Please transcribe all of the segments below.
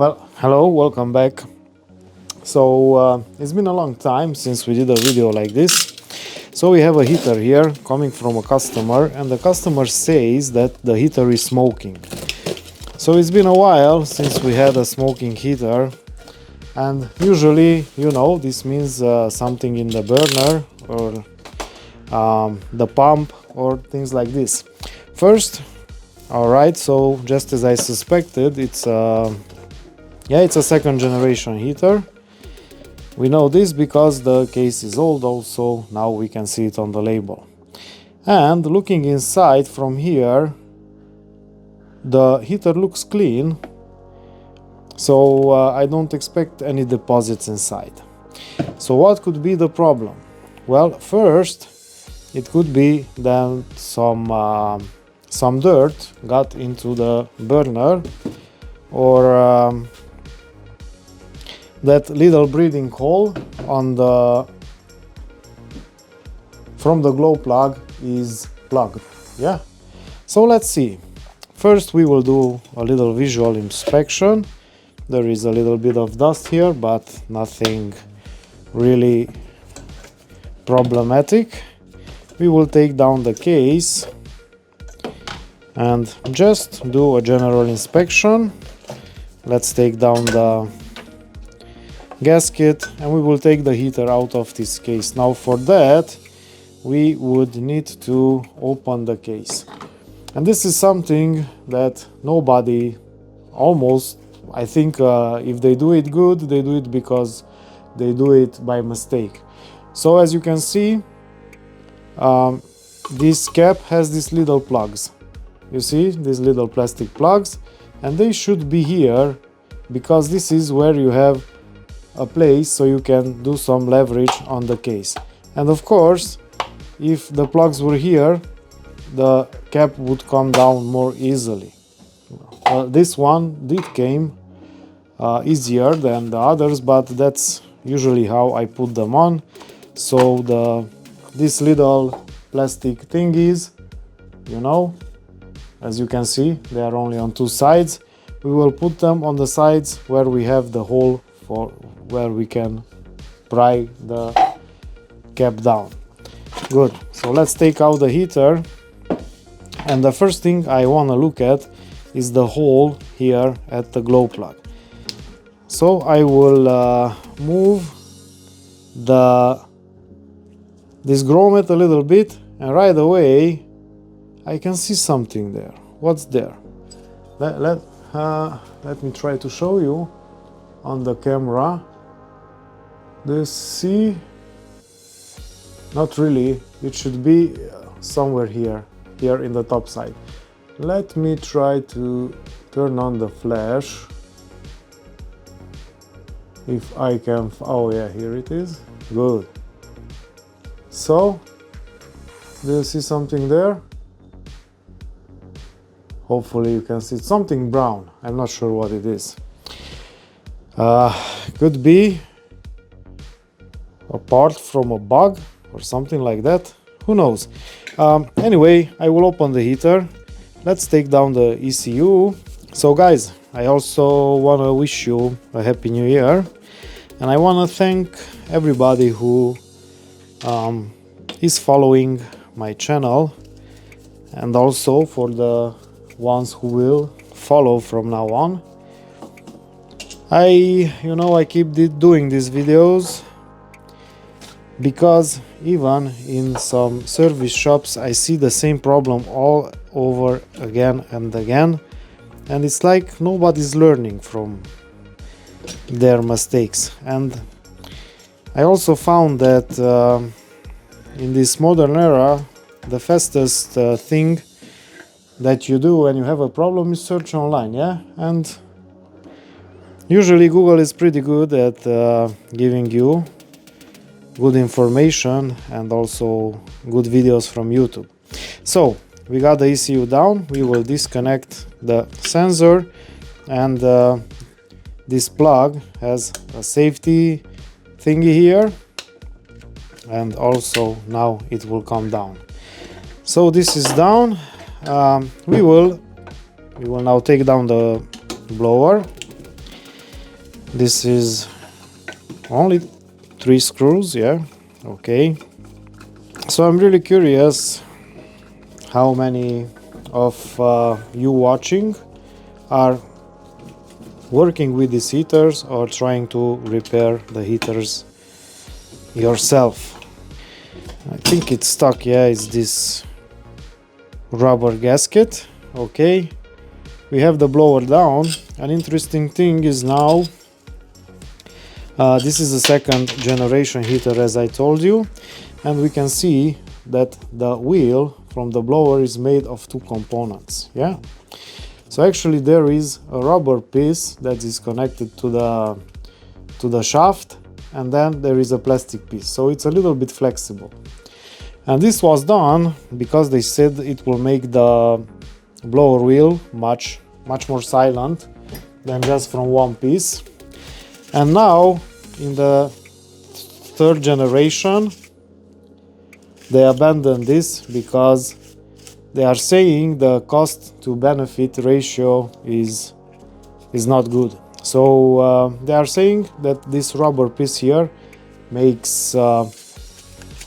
Well, hello, welcome back. So it's been a long time since we did a video like this. So we have a heater here coming from a customer, and the customer says that the heater is smoking. So it's been a while since we had a smoking heater, and usually, this means something in the burner or the pump or things like this. First, alright, so just as I suspected, it's a second generation heater. We know this because the case is old, also now we can see it on the label. And looking inside from here, the heater looks clean, so I don't expect any deposits inside. So what could be the problem? Well, first, it could be that some dirt got into the burner, or that little breathing hole from the glow plug is plugged. Yeah. So let's see. First we will do a little visual inspection. There is a little bit of dust here, but nothing really problematic. We will take down the case and just do a general inspection. Let's take down the gasket and we will take the heater out of this case. Now for that we would need to open the case, and this is something that nobody, almost, I think if they do it good, they do it because they do it by mistake. So as you can see, this cap has these little plugs. You see these little plastic plugs, and they should be here because this is where you have a place so you can do some leverage on the case. And of course, if the plugs were here, the cap would come down more easily. This one did came easier than the others, but that's usually how I put them on. So this little plastic thingies, as you can see, they are only on two sides. We will put them on the sides where we have the hole for where we can pry the cap down. Good. So let's take out the heater, and the first thing I want to look at is the hole here at the glow plug. So I will move this grommet a little bit, and right away I can see something there. What's there? Let me try to show you on the camera. Do you see? Not really. It should be somewhere here in the top side. Let me try to turn on the flash. If I can. Oh yeah, here it is. Good. So, do you see something there? Hopefully you can see something brown. I'm not sure what it is. Could be a part from a bug or something like that. Who knows? Anyway, I will open the heater. Let's take down the ECU. So guys, I also want to wish you a happy new year, and I want to thank everybody who is following my channel, and also for the ones who will follow from now on. I keep doing these videos because even in some service shops I see the same problem all over again and again, and it's like nobody's learning from their mistakes. And I also found that in this modern era, the fastest thing that you do when you have a problem is search online, yeah? And usually Google is pretty good at giving you good information and also good videos from YouTube. So we got the ECU down. We will disconnect the sensor, and this plug has a safety thingy here, and also now it will come down. So this is down. We will now take down the blower, This is only 3 screws, yeah, okay. So I'm really curious how many of you watching are working with these heaters or trying to repair the heaters yourself. I think it's stuck, yeah, it's this rubber gasket, okay. We have the blower down. An interesting thing is now this is a second generation heater, as I told you, and we can see that the wheel from the blower is made of 2 components, yeah. So actually there is a rubber piece that is connected to the shaft, and then there is a plastic piece, so it's a little bit flexible. And this was done because they said it will make the blower wheel much more silent than just from one piece. And now in the 3rd generation they abandoned this because they are saying the cost to benefit ratio is not good. So they are saying that this rubber piece here makes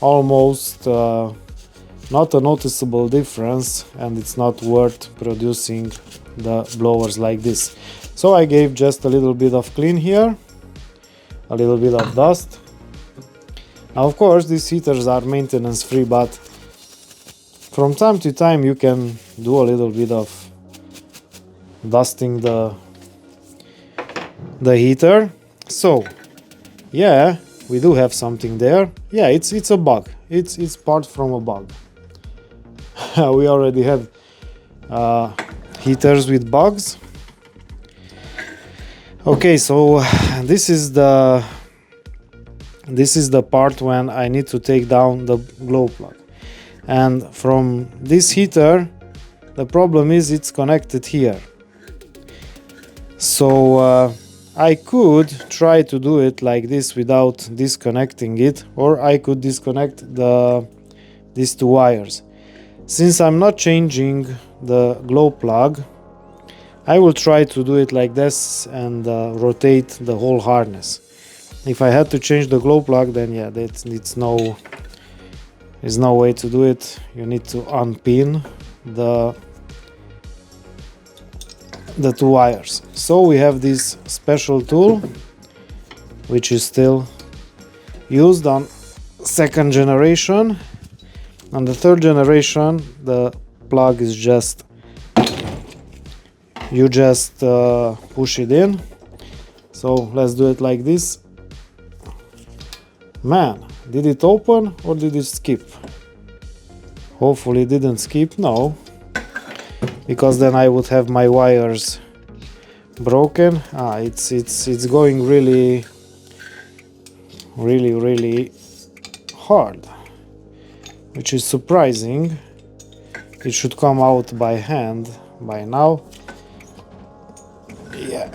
almost not a noticeable difference, and it's not worth producing the blowers like this. So I gave just a little bit of clean here, a little bit of dust. Now of course these heaters are maintenance free, but from time to time you can do a little bit of dusting the heater. So yeah, we do have something there. Yeah, it's a bug. It's part from a bug. We already had heaters with bugs. Okay, so this is the part when I need to take down the glow plug. And from this heater, the problem is it's connected here. So I could try to do it like this without disconnecting it, or I could disconnect these 2 wires. Since I'm not changing the glow plug, I will try to do it like this and rotate the whole harness. If I had to change the glow plug, then yeah, there's no way to do it. You need to unpin the 2 wires. So we have this special tool which is still used on 2nd generation. On the 3rd generation the plug is just push it in. So let's do it like this. Man, did it open or did it skip? Hopefully it didn't skip, no, because then I would have my wires broken. It's going really hard, which is surprising. It should come out by hand by now. Yeah,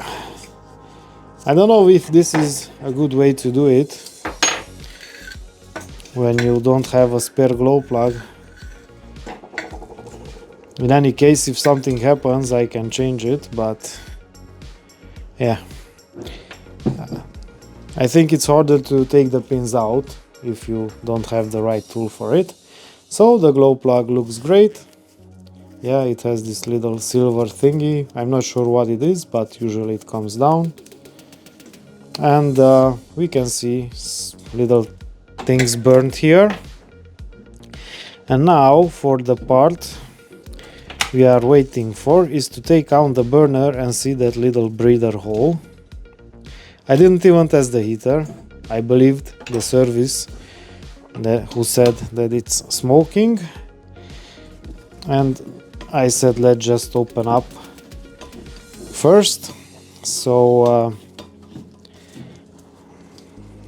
I don't know if this is a good way to do it when you don't have a spare glow plug. In any case, if something happens I can change it, but yeah, I think it's harder to take the pins out if you don't have the right tool for it. So the glow plug looks great. Yeah, it has this little silver thingy. I'm not sure what it is, but usually it comes down. And we can see little things burnt here. And now for the part we are waiting for is to take out the burner and see that little breather hole. I didn't even test the heater. I believed the service who said that it's smoking, and I said let's just open up first. So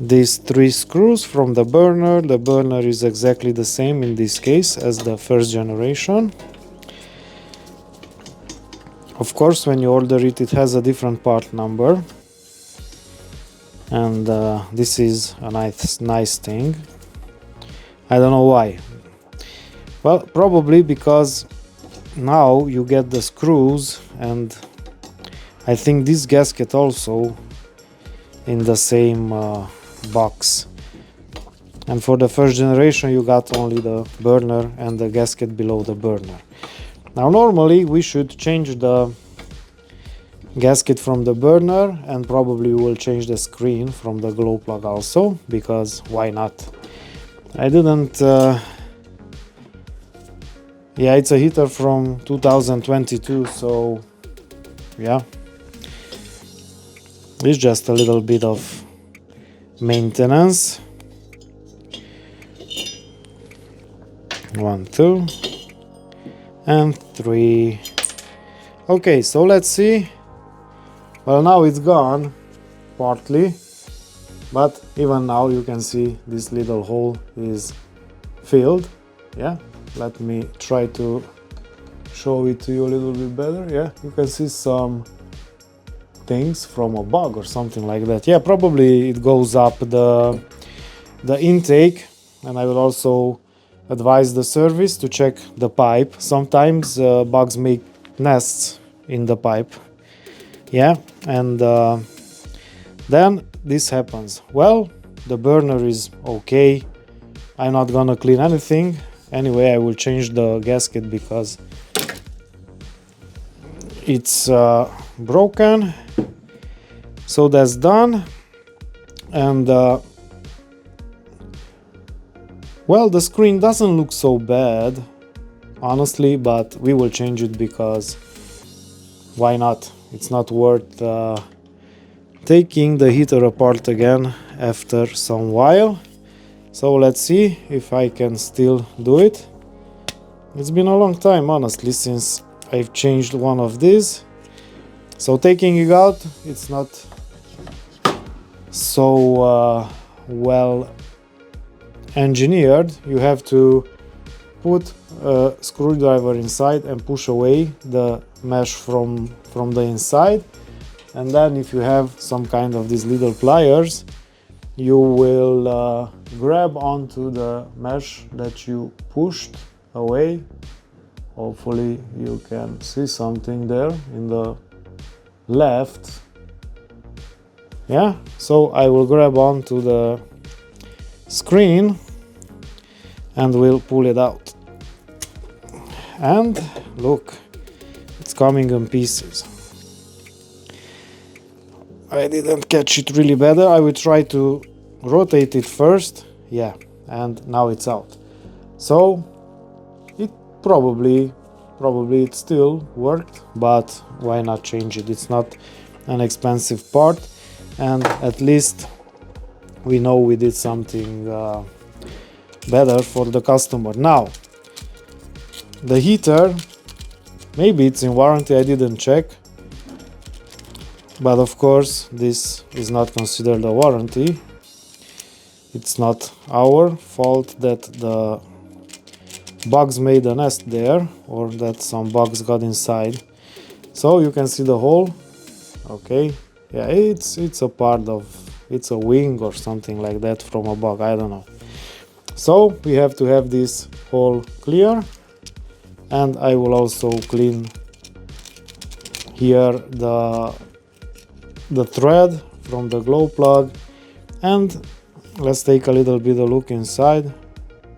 these 3 screws from the burner is exactly the same in this case as the 1st generation. Of course, when you order it, it has a different part number, and this is a nice thing. I don't know why. Well, probably because now you get the screws, and I think this gasket also in the same box. And for the first generation you got only the burner and the gasket below the burner. Now normally we should change the gasket from the burner, and probably we will change the screen from the glow plug also, because why not? I didn't yeah, it's a heater from 2022, so yeah, it's just a little bit of maintenance. 1, 2 and 3. Okay, so let's see. Well, now it's gone partly, but even now you can see this little hole is filled. Yeah, let me try to show it to you a little bit better. Yeah, you can see some things from a bug or something like that. Yeah, probably it goes up the intake, and I will also advise the service to check the pipe. Sometimes bugs make nests in the pipe. Yeah, and then this happens. Well, the burner is okay. I'm not gonna clean anything. Anyway, I will change the gasket because it's broken. So that's done. And well, the screen doesn't look so bad, honestly, but we will change it because why not? It's not worth taking the heater apart again after some while. So let's see if I can still do it. It's been a long time, honestly, since I've changed one of these. So taking it out, it's not so well engineered. You have to put a screwdriver inside and push away the mesh from the inside, and then if you have some kind of these little pliers, you will grab onto the mesh that you pushed away. Hopefully you can see something there in the left. Yeah, so I will grab onto the screen and we'll pull it out, and look, it's coming in pieces. I didn't catch it really better. I will try to rotate it first. Yeah, and now it's out. So it probably it still worked, but why not change it? It's not an expensive part, and at least we know we did something better for the customer. Now the heater, maybe it's in warranty, I didn't check, but of course this is not considered a warranty. It's not our fault that the bugs made a nest there, or that some bugs got inside. So you can see the hole. Okay, yeah, it's a part of, it's a wing or something like that from a bug, I don't know. So we have to have this hole clear, and I will also clean here the thread from the glow plug, and let's take a little bit of look inside.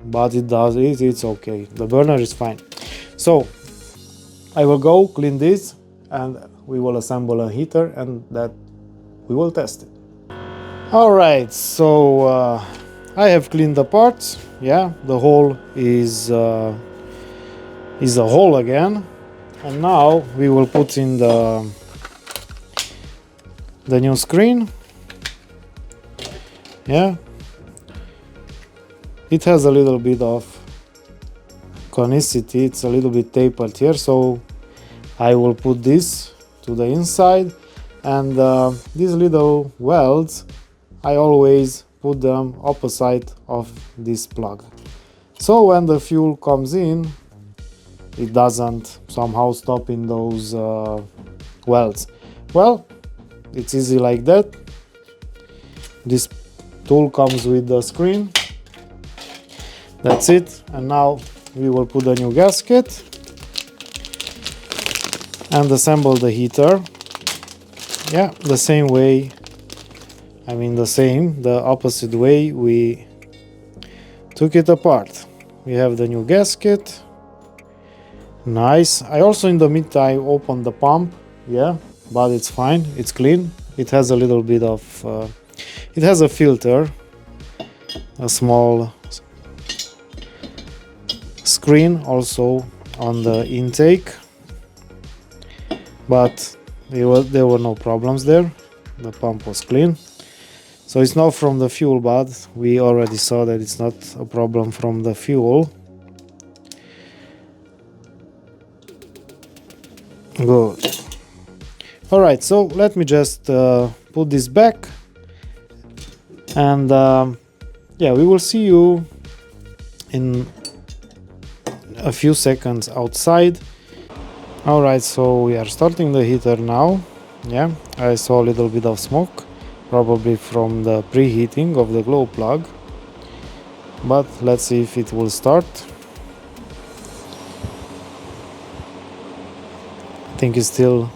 But it's okay, the burner is fine. So I will go clean this and we will assemble a heater, and that we will test it. All right, so I have cleaned the parts. Yeah, the hole is a hole again, and now we will put in the new screen. Yeah, it has a little bit of conicity, it's a little bit tapered here, so I will put this to the inside, and these little welds, I always put them opposite of this plug, so when the fuel comes in, it doesn't somehow stop in those welds. Well, it's easy like that. This tool comes with the screen. That's it. And now we will put a new gasket and assemble the heater. Yeah, the same way I mean the same, the opposite way we took it apart. We have the new gasket. Nice. I also in the meantime opened the pump. Yeah, but it's fine, it's clean. It has a little bit of it has a filter, a small screen also on the intake, but there were no problems there. The pump was clean. So it's not from the fuel, but we already saw that it's not a problem from the fuel. Good. Alright, so let me just put this back, and yeah, we will see you in a few seconds outside. Alright, so we are starting the heater now. Yeah, I saw a little bit of smoke, probably from the preheating of the glow plug, but let's see if it will start. I think it's still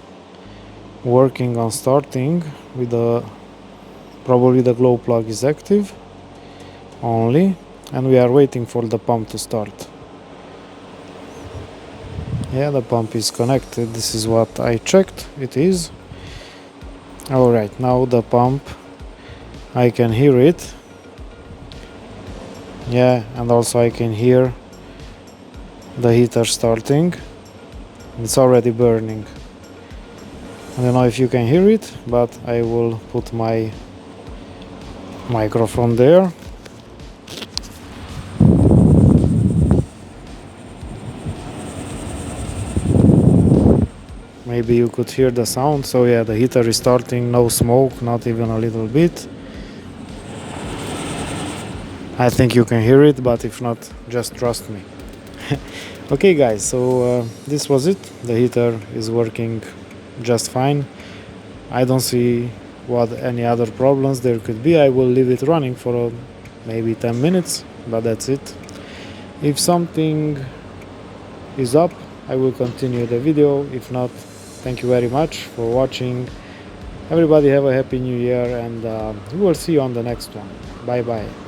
working on starting with the probably the glow plug is active only, and we are waiting for the pump to start. Yeah, the pump is connected. This is what I checked. It is. Alright, now the pump, I can hear it. Yeah, and also I can hear the heater starting. It's already burning. I don't know if you can hear it, but I will put my microphone there. Maybe you could hear the sound. So yeah, the heater is starting, no smoke, not even a little bit. I think you can hear it, but if not, just trust me. Okay guys, so this was it. The heater is working just fine. I don't see what any other problems there could be. I will leave it running for maybe 10 minutes, but that's it. If something is up, I will continue the video. If not, thank you very much for watching. Everybody have a happy new year, and we will see you on the next one. Bye bye.